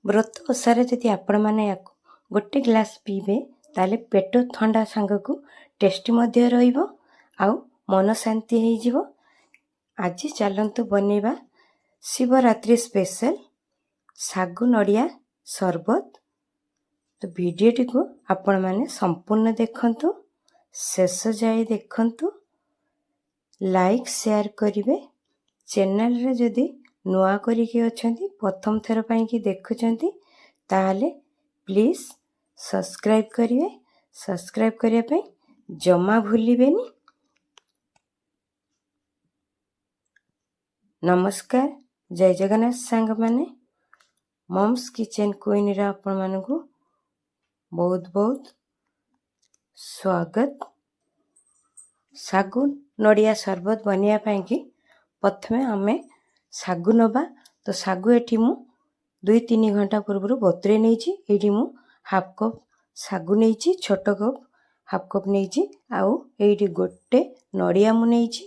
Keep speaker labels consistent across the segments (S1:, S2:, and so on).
S1: ବ୍ରତ ଓଷାରେ ଯଦି ଆପଣମାନେ ୟାକୁ ଗୋଟେ ଗ୍ଲାସ୍ ପିଇବେ ତାହେଲେ ପେଟ ଥଣ୍ଡା ସାଙ୍ଗକୁ ଟେଷ୍ଟି ମଧ୍ୟ ରହିବ ଆଉ ମନ ଶାନ୍ତି ହେଇଯିବ। ଆଜି ଚାଲନ୍ତୁ ବନେଇବା ଶିବରାତ୍ରି ସ୍ପେଶାଲ ଶାଗୁ ନଡ଼ିଆ ସରବତ। ତ ଭିଡ଼ିଓଟିକୁ ଆପଣମାନେ ସମ୍ପୂର୍ଣ୍ଣ ଦେଖନ୍ତୁ, ଶେଷ ଯାଏ ଦେଖନ୍ତୁ, ଲାଇକ୍ ସେୟାର କରିବେ। ଚ୍ୟାନେଲରେ ଯଦି ନୂଆ କରିକି ଅଛନ୍ତି, ପ୍ରଥମ ଥର ପାଇଁକି ଦେଖୁଛନ୍ତି, ତାହେଲେ ପ୍ଲିଜ୍ ସବସ୍କ୍ରାଇବ୍ କରିବେ। ସବସ୍କ୍ରାଇବ୍ କରିବା ପାଇଁ ଜମା ଭୁଲିବେନି। ନମସ୍କାର, ଜୟ ଜଗନ୍ନାଥ ସାଙ୍ଗମାନେ। ମମ୍ସ କିଚେନ୍ କୁଇନ୍ର ଆପଣମାନଙ୍କୁ ବହୁତ ବହୁତ ସ୍ୱାଗତ। ଶାଗୁ ନଡ଼ିଆ ସରବତ ବନେଇବା ପାଇଁକି ପ୍ରଥମେ ଆମେ ଶାଗୁ ନେବା। ତ ଶାଗୁ ଏଠି ମୁଁ 2-3 ଘଣ୍ଟା ପୂର୍ବରୁ ବତୁରେଇ ନେଇଛି। ଏଇଠି ମୁଁ ହାଫ୍ କପ୍ ଶାଗୁ ନେଇଛି, ଛୋଟ କପ୍ ହାଫ୍ କପ୍ ନେଇଛି। ଆଉ ଏଇଠି ଗୋଟେ ନଡ଼ିଆ ମୁଁ ନେଇଛି,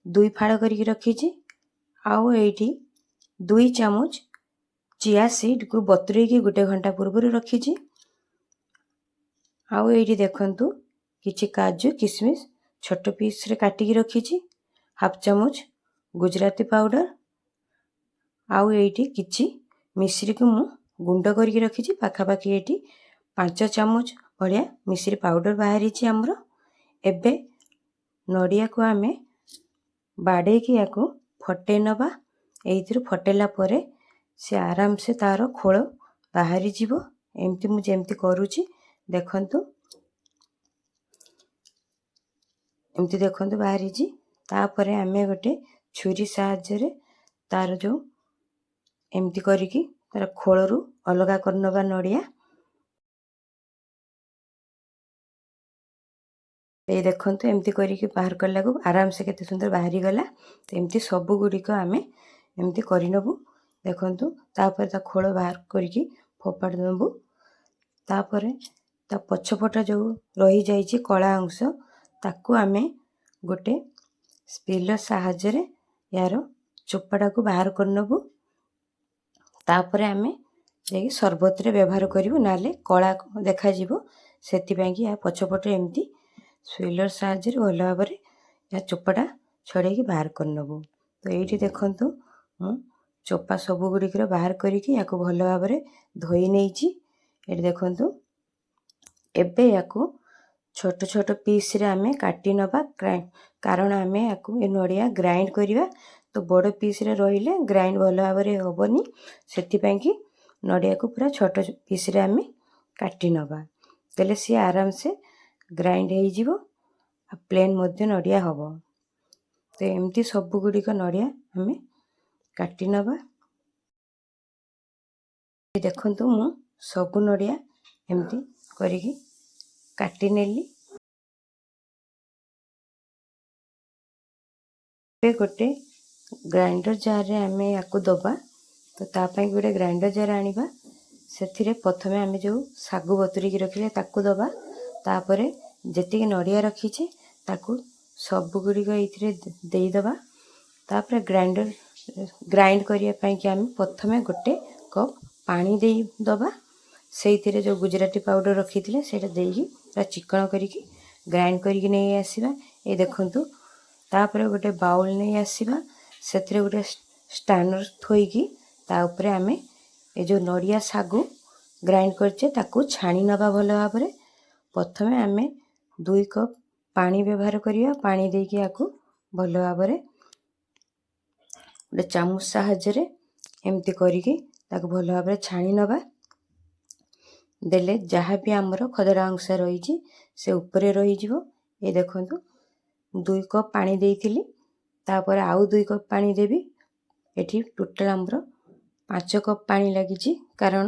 S1: 2 ଫାଳ କରିକି ରଖିଛି। ଆଉ ଏଇଠି 2 ଚାମଚ ଚିଆ ସିଡ୍କୁ ବତୁରେଇକି 1 ଘଣ୍ଟା ପୂର୍ବରୁ ରଖିଛି। ଆଉ ଏଇଠି ଦେଖନ୍ତୁ କିଛି କାଜୁ କିସମିସ୍ ଛୋଟ ପିସ୍ରେ କାଟିକି ରଖିଛି, ହାଫ୍ ଚାମଚ ଗୁଜୁରାତି ପାଉଡ଼ର। ଆଉ ଏଇଠି କିଛି ମିଶ୍ରିକୁ ମୁଁ ଗୁଣ୍ଡ କରିକି ରଖିଛି, ପାଖାପାଖି ଏଇଠି 5 ଚାମଚ ଭଳିଆ ମିଶ୍ରି ପାଉଡ଼ର ବାହାରିଛି ଆମର। ଏବେ ନଡ଼ିଆକୁ ଆମେ ବାଡ଼େଇକି ୟାକୁ ଫଟେଇ ନେବା। ଏଇଥିରୁ ଫଟେଇଲା ପରେ ସେ ଆରାମସେ ତାର ଖୋଳ ବାହାରିଯିବ। ଏମିତି ମୁଁ ଯେମିତି କରୁଛି ଦେଖନ୍ତୁ, ଏମିତି ଦେଖନ୍ତୁ ବାହାରିଛି। ତାପରେ ଆମେ ଗୋଟେ ଛୁରୀ ସାହାଯ୍ୟରେ ତାର ଯେଉଁ ଏମିତି କରିକି ତାର ଖୋଳରୁ ଅଲଗା କରିନେବା ନଡ଼ିଆ। ଏଇ ଦେଖନ୍ତୁ ଏମିତି କରିକି ବାହାର କଲାକୁ ଆରାମସେ କେତେ ସୁନ୍ଦର ବାହାରିଗଲା। ତ ଏମିତି ସବୁ ଗୁଡ଼ିକ ଆମେ ଏମିତି କରିନେବୁ। ଦେଖନ୍ତୁ ତାପରେ ତା ଖୋଳ ବାହାର କରିକି ଫୋପାଡ଼ି ଦେବୁ। ତାପରେ ତା ପଛପଟ ଯେଉଁ ରହିଯାଇଛି କଳା ଅଂଶ, ତାକୁ ଆମେ ଗୋଟେ ସ୍ପିଲର ସାହାଯ୍ୟରେ ୟାର ଚୋପାଟାକୁ ବାହାର କରିନେବୁ। ତାପରେ ଆମେ ଯାଇକି ସରବତରେ ବ୍ୟବହାର କରିବୁ, ନହେଲେ କଳା ଦେଖାଯିବ। ସେଥିପାଇଁକି ୟା ପଛପଟେ ଏମିତି ସ୍ପିଲର ସାହାଯ୍ୟରେ ଭଲ ଭାବରେ ୟା ଚୋପାଟା ଛଡ଼େଇକି ବାହାର କରିନେବୁ। ତ ଏଇଠି ଦେଖନ୍ତୁ ମୁଁ ଚୋପା ସବୁ ଗୁଡ଼ିକର ବାହାର କରିକି ୟାକୁ ଭଲ ଭାବରେ ଧୋଇ ନେଇଛି। ଏଠି ଦେଖନ୍ତୁ ଏବେ ୟାକୁ ଛୋଟ ଛୋଟ ପିସ୍ରେ ଆମେ କାଟି ନେବା, କାରଣ ଆମେ ୟାକୁ ଏ ନଡ଼ିଆ ଗ୍ରାଇଣ୍ଡ କରିବା। ତ ବଡ଼ ପିସ୍ରେ ରହିଲେ ଗ୍ରାଇଣ୍ଡ ଭଲ ଭାବରେ ହେବନି। ସେଥିପାଇଁକି ନଡ଼ିଆକୁ ପୁରା ଛୋଟ ପିସ୍ରେ ଆମେ କାଟି ନେବା, ତାହେଲେ ସିଏ ଆରାମସେ ଗ୍ରାଇଣ୍ଡ ହେଇଯିବ ଆଉ ପ୍ଲେନ୍ ମଧ୍ୟ ନଡ଼ିଆ ହେବ। ତ ଏମିତି ସବୁ ଗୁଡ଼ିକ ନଡ଼ିଆ ଆମେ କାଟି ନେବା। ଦେଖନ୍ତୁ ମୁଁ ସବୁ ନଡ଼ିଆ ଏମିତି କରିକି କାଟି ନେଲି। ଏବେ ଗୋଟେ ଗ୍ରାଇଣ୍ଡର ଜାରରେ ଆମେ ୟାକୁ ଦେବା। ତ ତା ପାଇଁ ଗୋଟେ ଗ୍ରାଇଣ୍ଡର ଜାର୍ ଆଣିବା। ସେଥିରେ ପ୍ରଥମେ ଆମେ ଯେଉଁ ଶାଗୁ ବତୁରିକି ରଖିଲେ ତାକୁ ଦେବା। ତାପରେ ଯେତିକି ନଡ଼ିଆ ରଖିଛେ ତାକୁ ସବୁ ଗୁଡ଼ିକ ଏଇଥିରେ ଦେଇଦେବା। ତାପରେ ଗ୍ରାଇଣ୍ଡ କରିବା ପାଇଁକି ଆମେ ପ୍ରଥମେ ଗୋଟେ କପ୍ ପାଣି ଦେଇଦେବା। ସେଇଥିରେ ଯେଉଁ ଗୁଜୁରାତି ପାଉଡ଼ର ରଖିଥିଲେ ସେଇଟା ଦେଇକି ପୁରା ଚିକଣ କରିକି ଗ୍ରାଇଣ୍ଡ କରିକି ନେଇ ଆସିବା। ଏଇ ଦେଖନ୍ତୁ ତାପରେ ଗୋଟେ ବାଉଲ୍ ନେଇ ଆସିବା। ସେଥିରେ ଗୋଟେ ଷ୍ଟାଣ୍ଡର ଥୋଇକି ତା ଉପରେ ଆମେ ଏ ଯେଉଁ ନଡ଼ିଆ ଶାଗୁ ଗ୍ରାଇଣ୍ଡ କରିଛେ ତାକୁ ଛାଣି ନେବା ଭଲ ଭାବରେ। ପ୍ରଥମେ ଆମେ 2 କପ୍ ପାଣି ବ୍ୟବହାର କରିବା। ପାଣି ଦେଇକି ୟାକୁ ଭଲ ଭାବରେ ଗୋଟେ ଚାମଚ ସାହାଯ୍ୟରେ ଏମିତି କରିକି ତାକୁ ଭଲ ଭାବରେ ଛାଣି ନେବା। ଦେଲେ ଯାହା ବି ଆମର ଖଦଡ଼ା ଅଂଶ ରହିଛି ସେ ଉପରେ ରହିଯିବ। ଏ ଦେଖନ୍ତୁ 2 କପ୍ ପାଣି ଦେଇଥିଲି, ତାପରେ ଆଉ 2 କପ୍ ପାଣି ଦେବି। ଏଠି ଟୋଟାଲ୍ ଆମର 5 କପ୍ ପାଣି ଲାଗିଛି, କାରଣ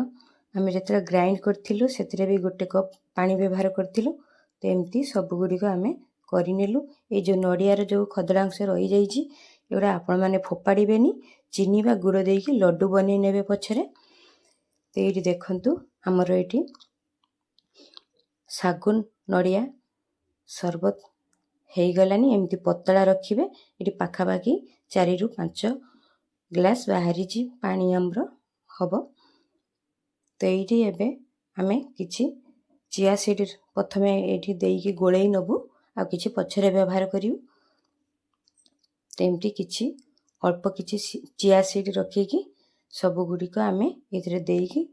S1: ଆମେ ଯେତେବେଳେ ଗ୍ରାଇଣ୍ଡ କରିଥିଲୁ ସେଥିରେ ବି 1 କପ୍ ପାଣି ବ୍ୟବହାର କରିଥିଲୁ। ତ ଏମିତି ସବୁ ଗୁଡ଼ିକ ଆମେ କରିନେଲୁ। ଏଇ ଯେଉଁ ନଡ଼ିଆର ଯେଉଁ ଖଦଡ଼ା ଅଂଶ ରହିଯାଇଛି ଏଗୁଡ଼ା ଆପଣମାନେ ଫୋପାଡ଼ିବେନି, ଚିନି ବା ଗୁଡ଼ ଦେଇକି ଲଡ଼ୁ ବନେଇ ନେବେ ପଛରେ। ତ ଏଇଠି ଦେଖନ୍ତୁ ଆମର ଏଇଠି ଶାଗୁ ନଡ଼ିଆ ସରବତ ହେଇଗଲାନି। ଏମିତି ପତଳା ରଖିବେ। ଏଠି ପାଖାପାଖି 4ରୁ 5 ଗ୍ଲାସ୍ ବାହାରିଛି ପାଣି ଆମର ହେବ। तो ये एबे आमे किछि चिया सीड प्रथमे एठी देइकी गोळेई नबु आ किछि पछरे व्यवहार करिउ। तेमती किछि अल्प किछि चिया सीड रखिकी सब गुडी को आमे इथरे देइकी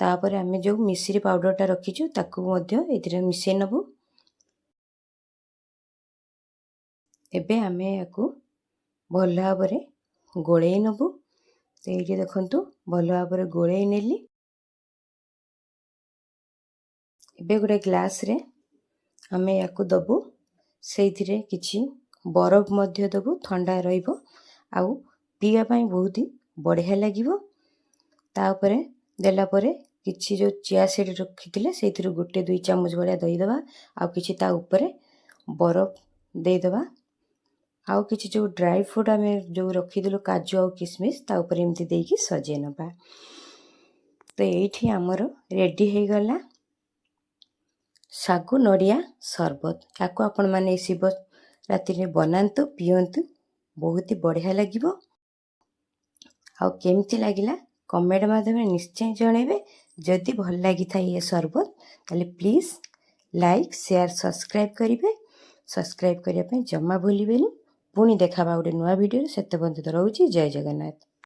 S1: तापर आमे जो मिश्री पाउडरटा रखिछु ताकू मध्य इथरे मिसै नबु। एबे आमे याकू भल भाबरे गोळेई नबु। तो ये देखंतु भल भाबरे गोळेई नेली। एबे गोटे ग्लास रे आमे याकू दबु सेइथिरे किछि बरफ मध्य दबु ठंडा रहिबो आउ पिया पई बहुत ही बढ़िया लागिबो। तापरे देला परे किछि जो चिया सीड रखिथिले सेइथिरु गोटे 2 चम्मच भलिया दही दबा आउ किछि ता ऊपरे बरफ दे दबा आउ किछि जो ड्राई फ्रूट आमे जो रखिदिलु काजू आउ किशमिश ता ऊपरे एमती देकी सजे नबा। तो एठी हमर रेडी हे गला सागु नड़िया सरबत। याकू आपण माने शिव राति रे बनांतु पियंतु बहुत ही बढ़िया लागिबो। आउ केमती लागिला कमेंट माध्यम निश्चय जणेबे। जदि भल लागी था ये सरबत ताले प्लीज लाइक शेयर सब्सक्राइब करिवे। सब्सक्राइब करिया पे जम्मा भूलिबेनी। पुणी देखाबा गोटे नुआ वीडियो सेते बंद रहउची। जय जगन्नाथ।